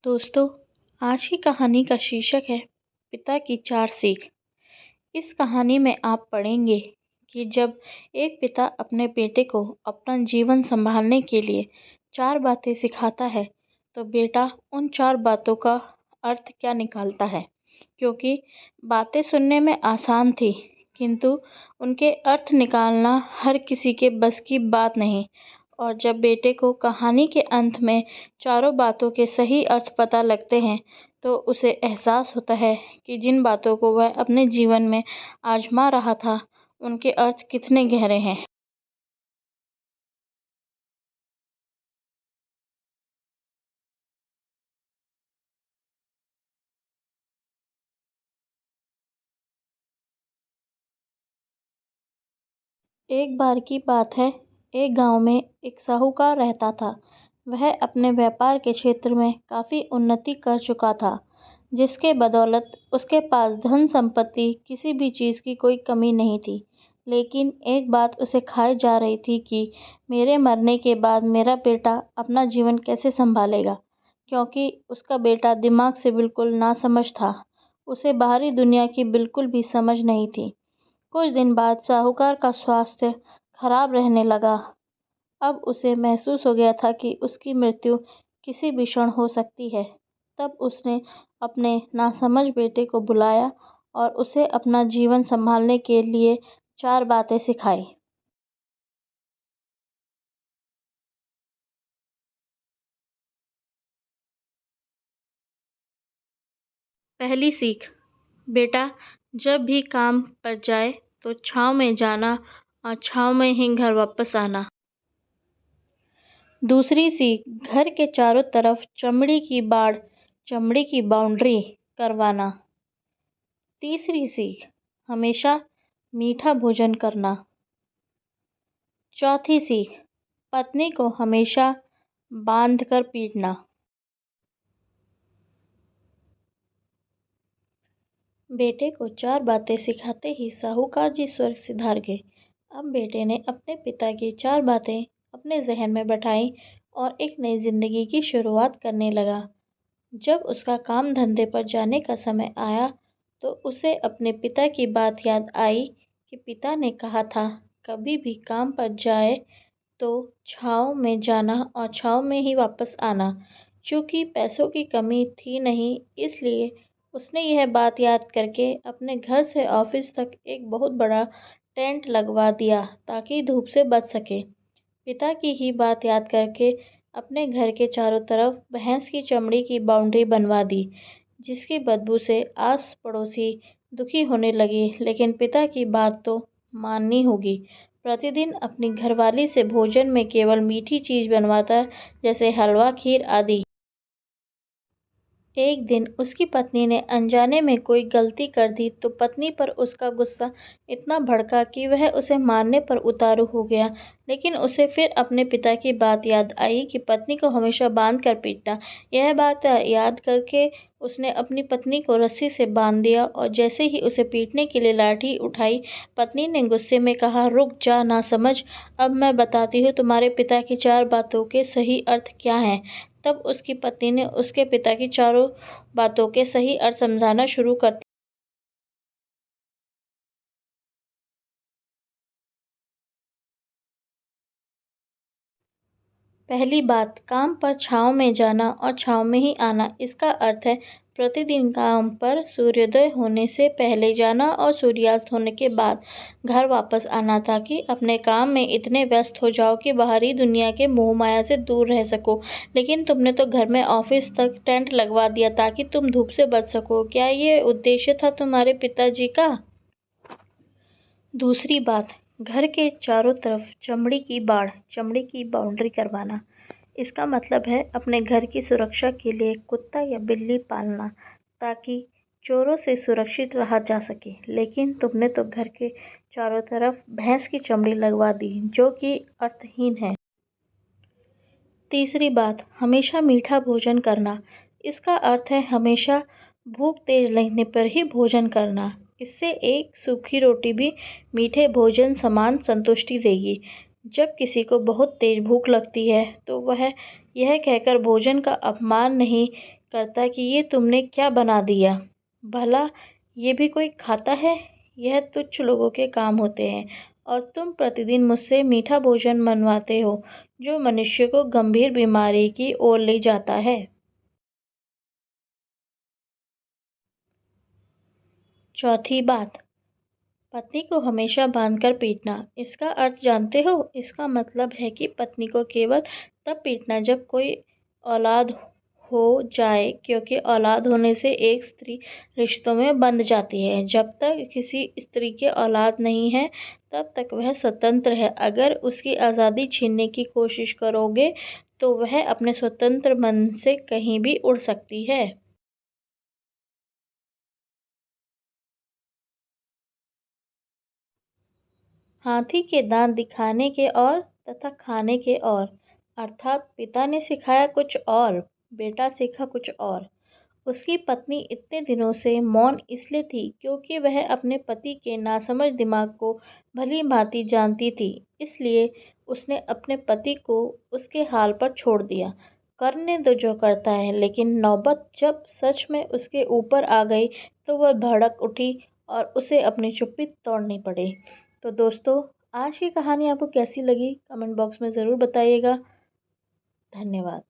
दोस्तों, आज की कहानी का शीर्षक है पिता की 4 सीख। इस कहानी में आप पढ़ेंगे कि जब एक पिता अपने बेटे को अपना जीवन संभालने के लिए 4 बातें सिखाता है, तो बेटा उन 4 बातों का अर्थ क्या निकालता है। क्योंकि बातें सुनने में आसान थी, किंतु उनके अर्थ निकालना हर किसी के बस की बात नहीं। और जब बेटे को कहानी के अंत में चारों बातों के सही अर्थ पता लगते हैं, तो उसे एहसास होता है कि जिन बातों को वह अपने जीवन में आजमा रहा था, उनके अर्थ कितने गहरे हैं। एक बार की बात है, एक गांव में एक साहूकार रहता था। वह अपने व्यापार के क्षेत्र में काफ़ी उन्नति कर चुका था, जिसके बदौलत उसके पास धन संपत्ति किसी भी चीज़ की कोई कमी नहीं थी। लेकिन एक बात उसे खाई जा रही थी कि मेरे मरने के बाद मेरा बेटा अपना जीवन कैसे संभालेगा, क्योंकि उसका बेटा दिमाग से बिल्कुल नासमझ था। उसे बाहरी दुनिया की बिल्कुल भी समझ नहीं थी। कुछ दिन बाद साहूकार का स्वास्थ्य खराब रहने लगा। अब उसे महसूस हो गया था कि उसकी मृत्यु किसी भी क्षण हो सकती है। तब उसने अपने नासमझ बेटे को बुलाया और उसे अपना जीवन संभालने के लिए 4 बातें सिखाई। पहली सीख, बेटा जब भी काम पर जाए तो छाँव में जाना और छाँव में ही घर वापस आना। दूसरी सीख, घर के चारों तरफ चमड़ी की बाउंड्री करवाना। तीसरी सीख, हमेशा मीठा भोजन करना। चौथी सीख, पत्नी को हमेशा बांध कर पीटना। बेटे को 4 बातें सिखाते ही साहूकार जी स्वर्ग सिधार गए। अब बेटे ने अपने पिता की 4 बातें अपने जहन में बैठाई और एक नई जिंदगी की शुरुआत करने लगा। जब उसका काम धंधे पर जाने का समय आया, तो उसे अपने पिता की बात याद आई कि पिता ने कहा था, कभी भी काम पर जाए तो छाँव में जाना और छाँव में ही वापस आना। चूँकि पैसों की कमी थी नहीं, इसलिए उसने यह बात याद करके अपने घर से ऑफिस तक एक बहुत बड़ा टेंट लगवा दिया, ताकि धूप से बच सके। पिता की ही बात याद करके अपने घर के चारों तरफ भैंस की चमड़ी की बाउंड्री बनवा दी, जिसकी बदबू से आस पड़ोसी दुखी होने लगे। लेकिन पिता की बात तो माननी होगी। प्रतिदिन अपनी घरवाली से भोजन में केवल मीठी चीज़ बनवाता, जैसे हलवा, खीर आदि। एक दिन उसकी पत्नी ने अनजाने में कोई गलती कर दी, तो पत्नी पर उसका गुस्सा इतना भड़का कि वह उसे मारने पर उतारू हो गया। लेकिन उसे फिर अपने पिता की बात याद आई कि पत्नी को हमेशा बांध कर पीटना। यह बात याद करके उसने अपनी पत्नी को रस्सी से बांध दिया और जैसे ही उसे पीटने के लिए लाठी उठाई, पत्नी ने गुस्से में कहा, रुक जा नासमझ, अब मैं बताती हूँ तुम्हारे पिता की 4 बातों के सही अर्थ क्या हैं। तब उसकी पत्नी ने उसके पिता की चारों बातों के सही अर्थ समझाना शुरू कर दिया। पहली बात, काम पर छाँव में जाना और छाँव में ही आना। इसका अर्थ है प्रतिदिन काम पर सूर्योदय होने से पहले जाना और सूर्यास्त होने के बाद घर वापस आना, ताकि अपने काम में इतने व्यस्त हो जाओ कि बाहरी दुनिया के मोह माया से दूर रह सको। लेकिन तुमने तो घर में ऑफिस तक टेंट लगवा दिया, ताकि तुम धूप से बच सको। क्या ये उद्देश्य था तुम्हारे पिताजी का? दूसरी बात, घर के चारों तरफ चमड़ी की बाउंड्री करवाना। इसका मतलब है अपने घर की सुरक्षा के लिए कुत्ता या बिल्ली पालना, ताकि चोरों से सुरक्षित रहा जा सके। लेकिन तुमने तो घर के चारों तरफ भैंस की चमड़ी लगवा दी, जो कि अर्थहीन है। तीसरी बात, हमेशा मीठा भोजन करना। इसका अर्थ है हमेशा भूख तेज लगने पर ही भोजन करना। इससे एक सूखी रोटी भी मीठे भोजन समान संतुष्टि देगी। जब किसी को बहुत तेज भूख लगती है, तो वह यह कहकर भोजन का अपमान नहीं करता कि ये तुमने क्या बना दिया। भला ये भी कोई खाता है? यह तुच्छ लोगों के काम होते हैं और तुम प्रतिदिन मुझसे मीठा भोजन मनवाते हो जो मनुष्य को गंभीर बीमारी की ओर ले जाता है। चौथी बात, पत्नी को हमेशा बांधकर पीटना। इसका अर्थ जानते हो? इसका मतलब है कि पत्नी को केवल तब पीटना जब कोई औलाद हो जाए, क्योंकि औलाद होने से एक स्त्री रिश्तों में बंध जाती है। जब तक किसी स्त्री के औलाद नहीं है तब तक वह स्वतंत्र है। अगर उसकी आज़ादी छीनने की कोशिश करोगे तो वह अपने स्वतंत्र मन से कहीं भी उड़ सकती है। हाथी के दांत दिखाने के और तथा खाने के और, अर्थात पिता ने सिखाया कुछ और बेटा सीखा कुछ और। उसकी पत्नी इतने दिनों से मौन इसलिए थी क्योंकि वह अपने पति के नासमझ दिमाग को भली भांति जानती थी। इसलिए उसने अपने पति को उसके हाल पर छोड़ दिया। करने दो जो करता है, लेकिन नौबत जब सच में उसके ऊपर आ गई तो वह भड़क उठी और उसे अपनी चुप्पी तोड़नी पड़ी। तो दोस्तों, आज की कहानी आपको कैसी लगी कमेंट बॉक्स में ज़रूर बताइएगा। धन्यवाद।